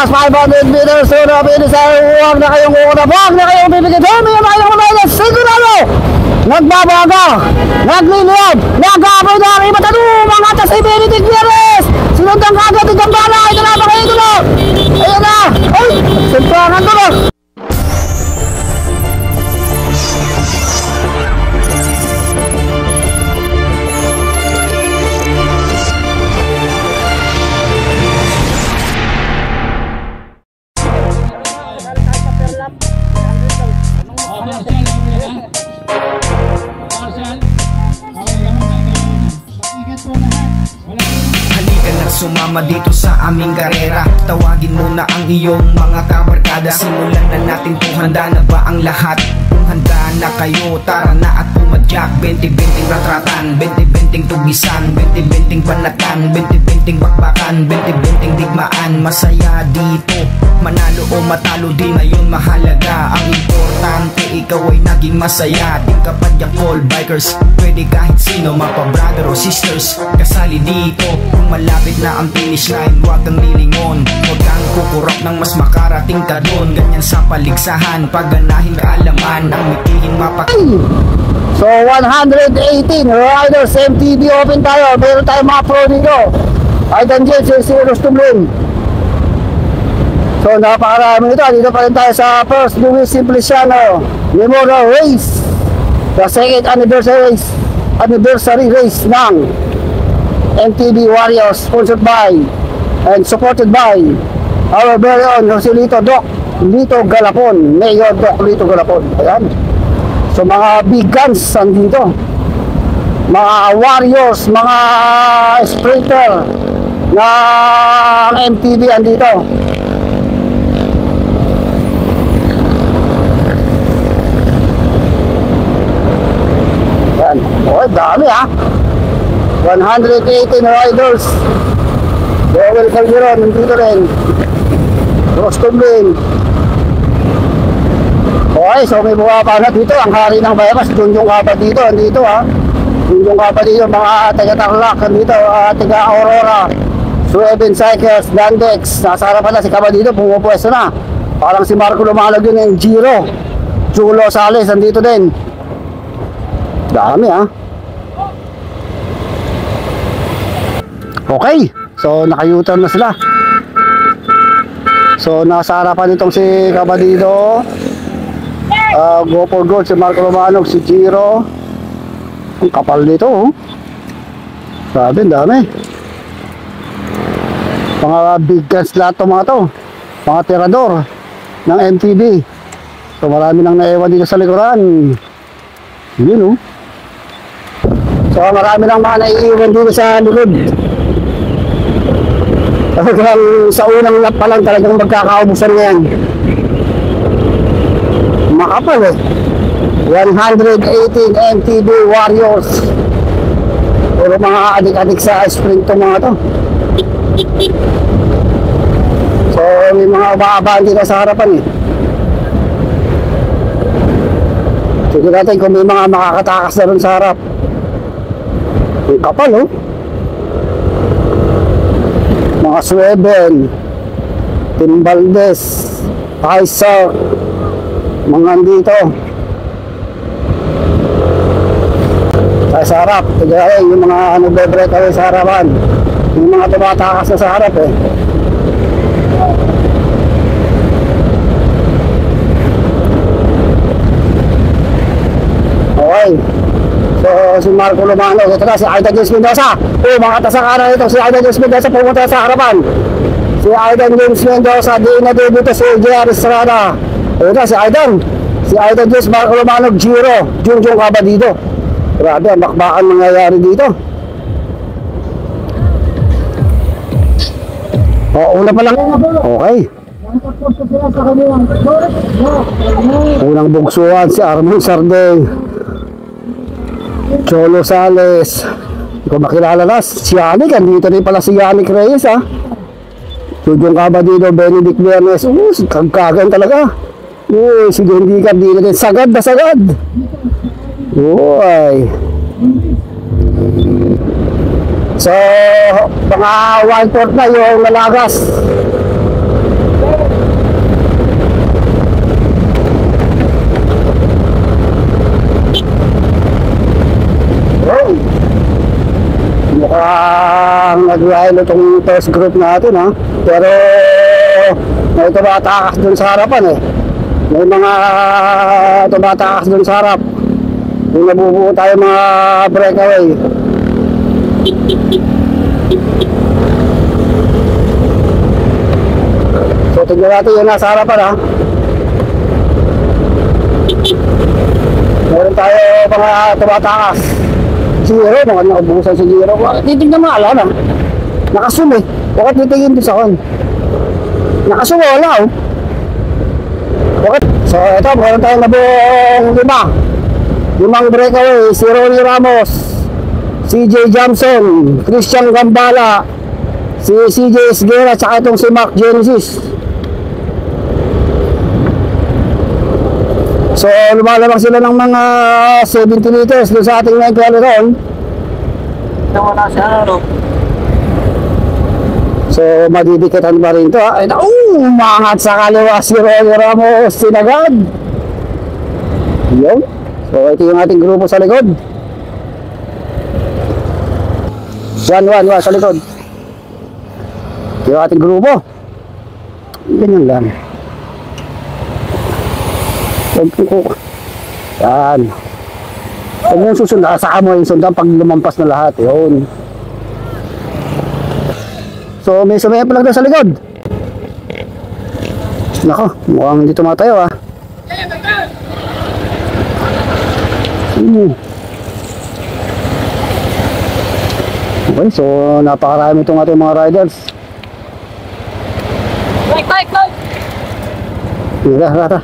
last 500 meters to the finish. Huwag na kayong una, huwag na kayong bibigyan. Huwag na kayong una, sigurado nagbabaga, nagliliyab, nag-aabay na ang iba tanong mga tas Benedict Viernes. Sinundan ka agad ang gambala. Ito na, ito na. Ayan na. Ay, simpangan ko na. Sumama dito sa aming karera. Tawagin mo na ang iyong mga kabarkada. Simulan na natin kung handa na ba ang lahat. Kung handa na kayo, tara na at pumadyak. 20-20 ratratan, 20-20 tugisan, 20-20 panatan, 20-20 bakbakan, 20-20 digmaan. Masaya dito, manalo o matalo din ngayon mahalaga. Ang importante ikaw ay naging masaya. Di kapadyak call bikers, pwede kahit sino, mapa brother o sisters, kasali dito. Kung malapit na ang finish line, huwag kang lilingon. Huwag kang kukurap ng mas makarating ka doon. Ganyan sa paligsahan, pagganahin kaalaman, ang mitihin mapak. So 118 riders MTB open tayo. Meron tayo mga pro dito. Aidan James, si Rustumlin. So napakarami ito. Dito pa rin tayo sa first Luis Simpliciano Memorial Race, the second anniversary race ng MTB Warriors, sponsored by and supported by our very own Rosilito Doc Lito Galapon, Mayor Doc Lito Galapon. Ayan. So mga big guns andito, mga warriors, mga sprinter ng MTB andito. Ayan. Oh, dami ha. 118 riders. Joel Calderon nandito rin. Rostumlin. Okay, so may mga pa na dito. Ang hari ng Bayabas, Junjong Kapa dito. Andito ha. Junjong Kapa dito. Mga taga-Tarlac andito. Taga-Aurora. Sueben Cycles, Dandex. Nasa harapan na si Kapa dito. Pumupwesto na. Parang si Marco Lumalag yun yung Giro. Chulo Sales andito din. Dami ha. Okay, so naka-U-turn na sila. So nasa harapan itong si Cabadido, Go for Gold, si Marco Romanog, si Giro. Ang kapal nito oh. Sabi, dami. Mga big guns lahat to mga to. Mga tirador ng MTB. So marami nang naiwan dito sa likuran. Yun oh. So marami nang mga naiiwan dito sa likod. Talagang sa unang lap pa lang talagang magkakaubusan ngayon. Makapal eh. 118 MTB Warriors. Puro mga adik-adik sa sprint to mga to. So may mga babaan dito sa harapan eh. Sige natin kung may mga makakatakas na rin sa harap. Ang kapal oh. Mga Sueben, Tim Valdez, Kaiser, mga dito. Sa harap, tigay yung mga nagbe-break away sa harapan. Yung mga tumatakas na sa harap eh. Okay. So si Marco Lumano, ito na si Aidan James Mendoza. Mga tasakaran ito, si Aidan James Mendoza pumunta sa harapan. Si Aidan James Mendoza, di na debut si JR Estrada. Ito na si Aidan James, Marco Lumano, Giro, Junjong Cabadido. Grabe, ang bakbakan mangyayari dito. Una pa lang. Okay. Unang bugsuan si Armon Sardeng, Cholo Sales. Hindi ko makilala na. Si Yannick, andito rin pala si Yannick Reyes ha. Junjong Cabadido, Benedict Viernes. Kagkagan talaga. Si Gendy Cardino din. Sagad na sagad. Uy. So mga 1/4 na yung nalagas. nag-ride itong first group natin ha. Pero may tumatakas dun sa harapan eh. May mga tumatakas dun sa harap. Yung nabubuo tayo mga breakaway. So tignan natin yung nasa harapan ha. Meron tayo mga tumatakas. Zero, mga nakabusan si Zero. Titignan mo, ala na. Nakasum eh. Bakit titigin din sa kon? Nakasum, wala oh. Bakit? So ito, meron tayong nabuong limang breakaway. Si Ronnie Ramos, CJ Johnson, Christian Gambala, si CJ Esguera, tsaka itong si Mark Genesis. So lumalabang sila ng mga 70 liters doon sa ating main peloton. Wala siya, ano? So madidikitan ba rin ito ha? Ay, umangat sa kaliwa si Ronnie Ramos, sinagad. Yun. So ito yung ating grupo sa likod. 1-1 sa likod. Ito yung ating grupo. Ganyan lang. Yan. Huwag mong susundan. Saka mo yung sundan pag lumampas na lahat. Yun. So may sumaya pa lang doon sa likod. Nako, mukhang hindi tumatayo ah. Okay, so napakarami itong ating mga riders. Tara.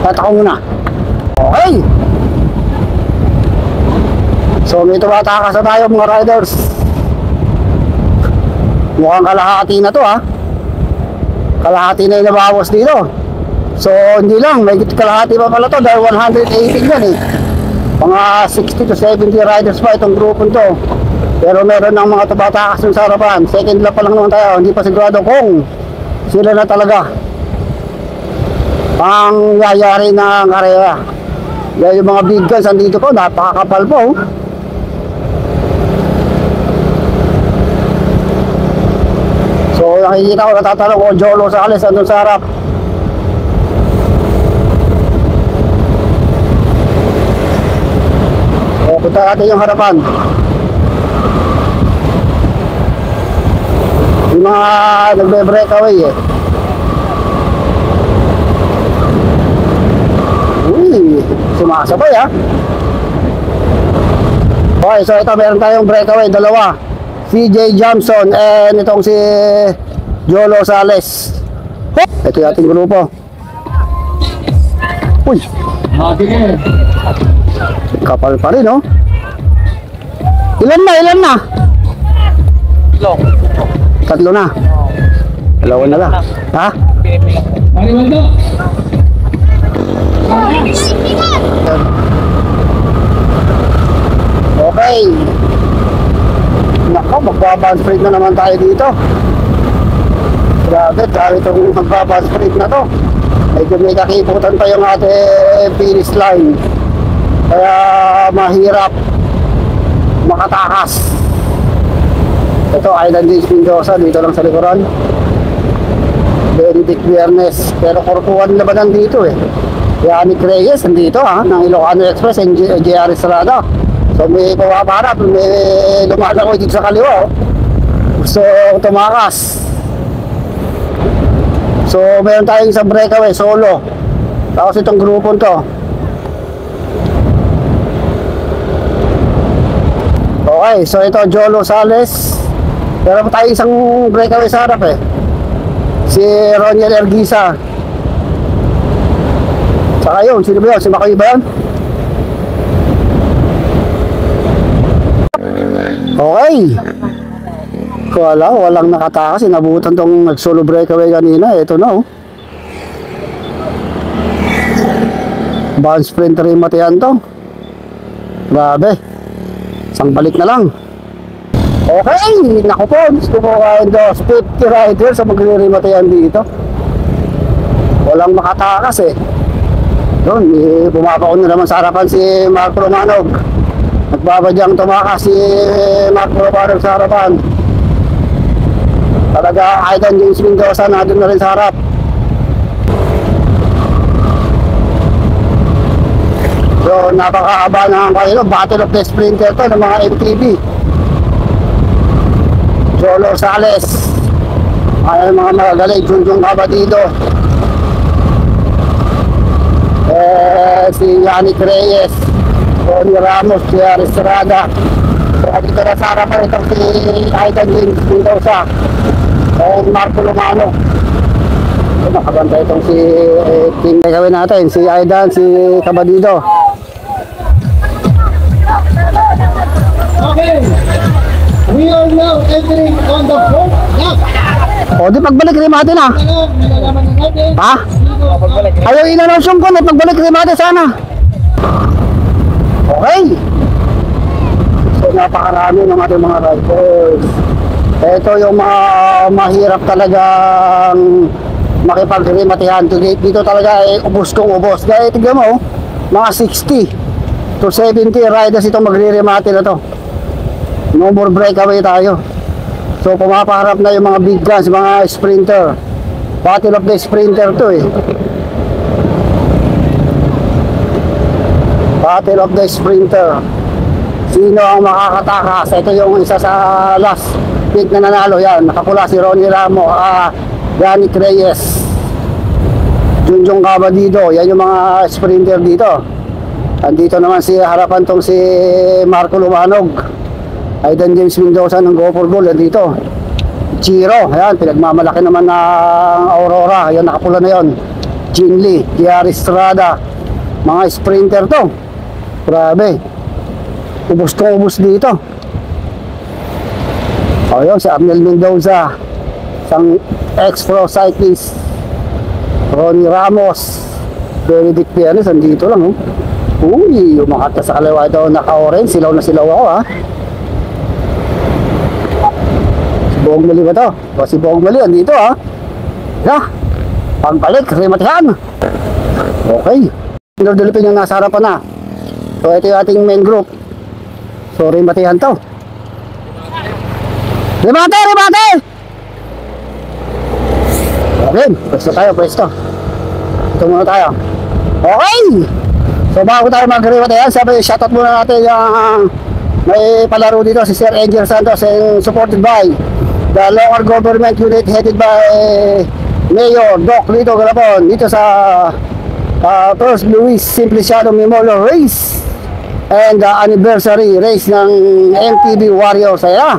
Tatako muna. Okay. So may tumatakas na tayo mga riders. Mukhang kalahati na to ha. Kalahati na yung nabawas dito. So hindi lang, may kalahati pa pala to dahil 118 yan eh. Mga 60 to 70 riders pa itong grupo to. Pero meron ng mga tumatakas ng sa harapan. Second lap pa lang naman tayo. Hindi pa sigurado kung sila na talaga ang yayari na karera. Yan yung mga big guns andito po, napakakapal po. So nakikita ko, natatanong ko, Jolo Sales andun sa harap. So punta natin yung harapan. Yung mga nagbe-breakaway eh. Sumasabay ha. Okay, so ito meron tayong breakaway, dalawa. CJ Johnson and itong si Jolo Sales. Ito yung ating grupo. Uy, kapal pa rin oh. Ilan na? Tatlo na. Dalawa na lang. Ha? Okay. Nako, magbabounce rate na naman tayo dito. Grabe, dahil itong magbabounce rate na to. Medyo may kakiputan pa yung ating finish line. Kaya mahirap makatakas. Ito, Island Days Mendoza, dito lang sa likuran. Benedict Viernes. Pero Corpuan labanan dito eh. Yannick Reyes nandito ha, ng Ilocano Express and JR Estrada. So may pawaparap, may lumalakoy dito sa kaliwa oh. So tumakas. So meron tayong isang breakaway solo. Tapos itong grupon to. Okay, so ito Jolo Sales. Meron pa tayo isang breakaway sa harap eh. Si Roniel Erguisa. Saka yun, sino ba yun? Si Makoy ba yun? Okay. Walang nakatakas. Inabutan tong nag-solo breakaway kanina. Ito na oh. Bounce sprinter yung matiyan to. Grabe. Isang balik na lang. Okay. Naku po. Gusto ko kain dos 50 riders sa magre-rematayan dito. Walang makatakas eh. Doon, bumabaon na naman sa harapan si Marco Romanog. Nagbabadyang tumakas si Marco Romanog sa harapan. Talaga, Aidan James Mendoza na doon na rin sa harap. So, napakahaba ng kanilo. Battle of the Sprinter to ng mga MTB. Jolo Sales. Ay, mga magagaling. Junjung Cabadido. Si Yannick Reyes. Tony Ramos. Si Estrada. So, dito na sa harapan itong si Aidan James Mendoza. Marco Romano. So, nakabantay itong si team. Gawin natin. Si Aidan, si Cabadido. Okay, we are now entering on the fourth lap. O, di pagbalik rin natin ah. Nalalaman na natin. Ha? Ayaw inanonsyon ko na pagbalik rin natin sana. Okay. So, napakarami ng ating mga riders. Ito yung mga mahirap talagang makipag-rematihan. Dito talaga ubos kong ubos. Kaya tignan mo, mga 60 to 70 riders itong magre-remati na to. No more breakaway tayo. So pumapaharap na yung mga big guns, mga sprinter. Battle of the Sprinter to eh. Battle of the Sprinter. Sino ang makakatakas? Ito yung isa sa last pick na nanalo. Yan, nakapula si Ronnie Ramo, Yannick Reyes, Junjung Cabadido. Yan yung mga sprinter dito. Andito naman si harapan tong si Marco Lumanog. Aidan James Mendoza ng Go for Gold, andito. Chiro, ayan, pinagmamalaki naman ng Aurora, ayan, nakapula na yun. Jean Lee, Kiara Estrada, mga sprinter to. Grabe. Ubus to ubus dito. Ayun, si Arnel Mendoza, isang ex-pro cyclist. Ronnie Ramos, Benedict Pierres, andito lang, oh. Uy, umakata sa kaliwa ito, naka-orange, silaw na silaw ako, ha. Buong Mali ba to? O si Buong Mali, andito ha. Pagbalik, rematihan. Okay. Dilipin yung nasa harapan na. So ito yung ating main group. So rematihan to. Remate! Okay, pwesto tayo, pwesto. Ito muna tayo. Okay! So bago tayo mag-rematihan, sabi shoutout muna natin yung may palaro dito si Sir Angel Santos and supported by the local government unit headed by Mayor Doc Lito Galapon dito sa First Luis Simpliciano Memorial Race and the anniversary race ng MTB Warriors. Ayan.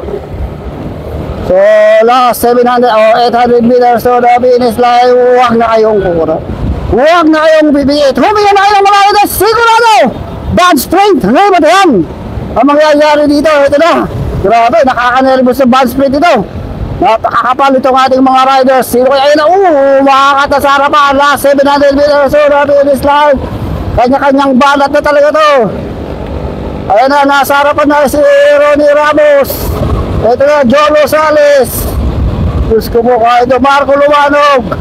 So last 700 or 800 meters to the finish line. Huwag na kayong kukura, huwag na kayong bibigit, humingan na kayong mga ito. Sigurado bad sprint, rematihan ang mangyayari dito. Ito na, grabe, nakaka-nervous sa bad sprint ito. Napakakapal itong ating mga riders. Sino kaya yun? Makakata sa harapan. Last 700 meters to the finish line. Kanya-kanyang balat na talaga to. Ayan na, nasa harapan na si Ronnie Ramos. Ito na, Jolo Sales. Diyos ko po, ito Marco Lumanog.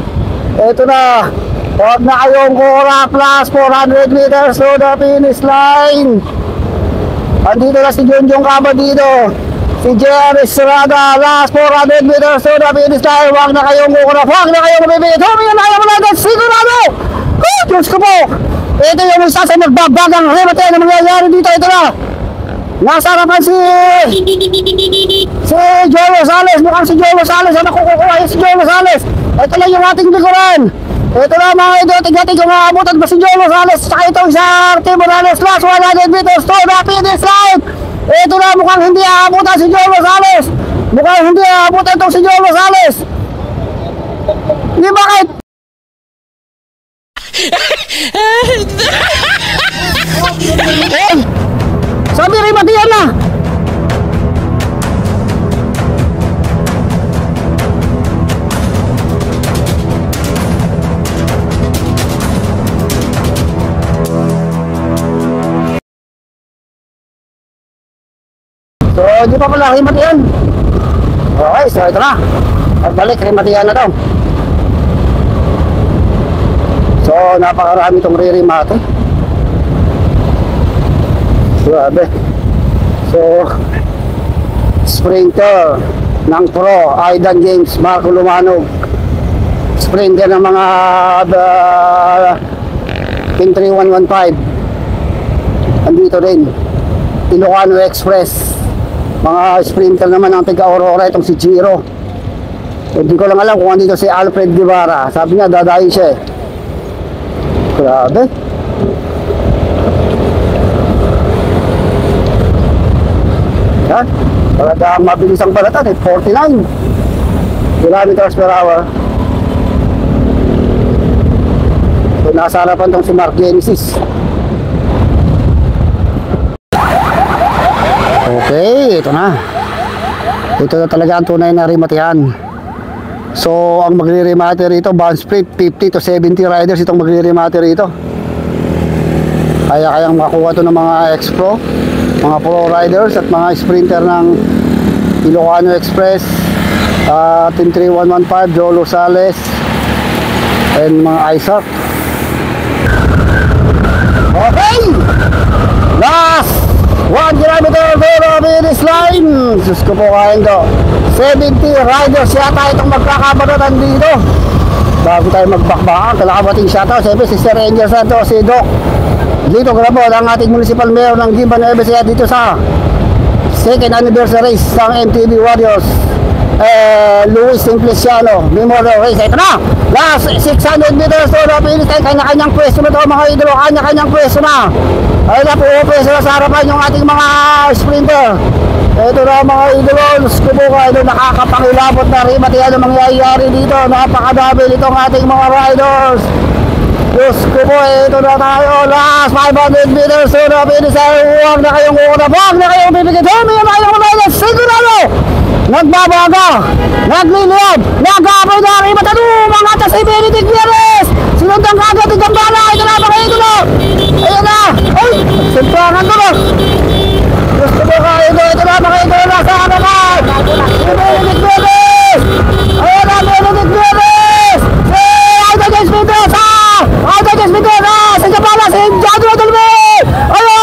Ito na, huwag na kayong kura. Plus 400 meters to the finish line. Andito na si Junjung Cabadido, si J.R. Estrada. Last 400 meters to the finish line. Huwag na kayong kukurap, huwag na kayong mabibigit. Humingan na kayo natin, sigurado. Diyos ko po, ito yung isa sa nagbabagang remate na mangyayari dito. Ito na, nasa harapan si Jolo Sales. Mukhang si Jolo Sales ang nakukuha, si Jolo Sales. Ito lang yung ating likuran. Ito na mga ito, kung maabutan ba si Jolo Sales. Saka itong sa Artie Morales. Last 100 meters to the finish line. Ito na, mukhang hindi aabutan si Jolo Sales. Mukhang hindi aabutan itong si Jolo Sales. Di bakit? Sabi rin matiyan na. So, di pa pala rimatihan. Okay, so ito na. Pagbalik, rimatihan na to. So napakarami itong re-remate. Grabe. So Sprinter ng Pro, Aidan James, Marco Lumanog. Sprinter ng mga Pin 3115. Andito rin Ilocano Express. Mga sprinter naman ng taga Aurora, itong si Giro. Hindi ko lang alam kung andito si Alfred Guevara. Sabi niya dadayo siya eh. Grabe. Yan, talagang mabilis ang balatan eh, 49 kilometers per hour. So nasa harapan tong si Mark Genesis. Okay, ito na. Ito na talaga ang tunay na rematihan. So ang magre-remate rito, bound split 50 to 70 riders itong magre-remate rito. Kayang makuha to ng mga ex-pro, mga pro riders at mga sprinter ng Ilocano Express, Team 3115, Joe Rosales and mga ISAC. Okay, last 1 kilometer over finish line. Sus ko po kain to, 70 riders yata itong magkakabaratan dito. Bago tayo magbakbakan, kalakabating shoutout siyempre si Sir Angel Santos, si Doc Dito grabo ang ating municipal mayor ng Gimba Nueva Ecija dito sa second anniversary ng MTB Warriors Luis Simpliciano Memorial Race. Ito na, last 600 meters to the finish line. Kanya-kanyang pwesto na to mga idolo, kanya-kanyang pwesto na. Ay na po, pwesto na sa harapan yung ating mga sprinter. Ito na mga idolo, skubo ka, ito nakakapangilabot na rimatihan ang mangyayari dito. Napakadami nitong ating mga riders. Diyos ko po, ito na tayo, last 500 meters to the finish line. Huwag na kayong kukunap, huwag na kayong bibigyan. Huwag na kayong kumain, sigurado nagbabaga, nagliliyab, nag-apoy na rin matalo, mga tas si Benedict Vieres, sinundang kagad ang gambala. Ito na mga idolo, ayun na, ay, simpangan ko na. Gusto mo ka ito na mga idolo, nasa harapan si Benedict Vieres, ayun na Benedict Vieres, si Aida James Mendoza, Aida James Mendoza, si gambala, si Jadro Dolme, ayun.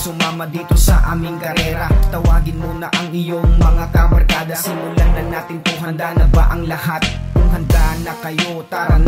Sumama dito sa aming karera. Tawagin mo na ang iyong mga kabarkada. Simulan na natin to, handa na ba ang lahat? Kung handa na kayo, tara na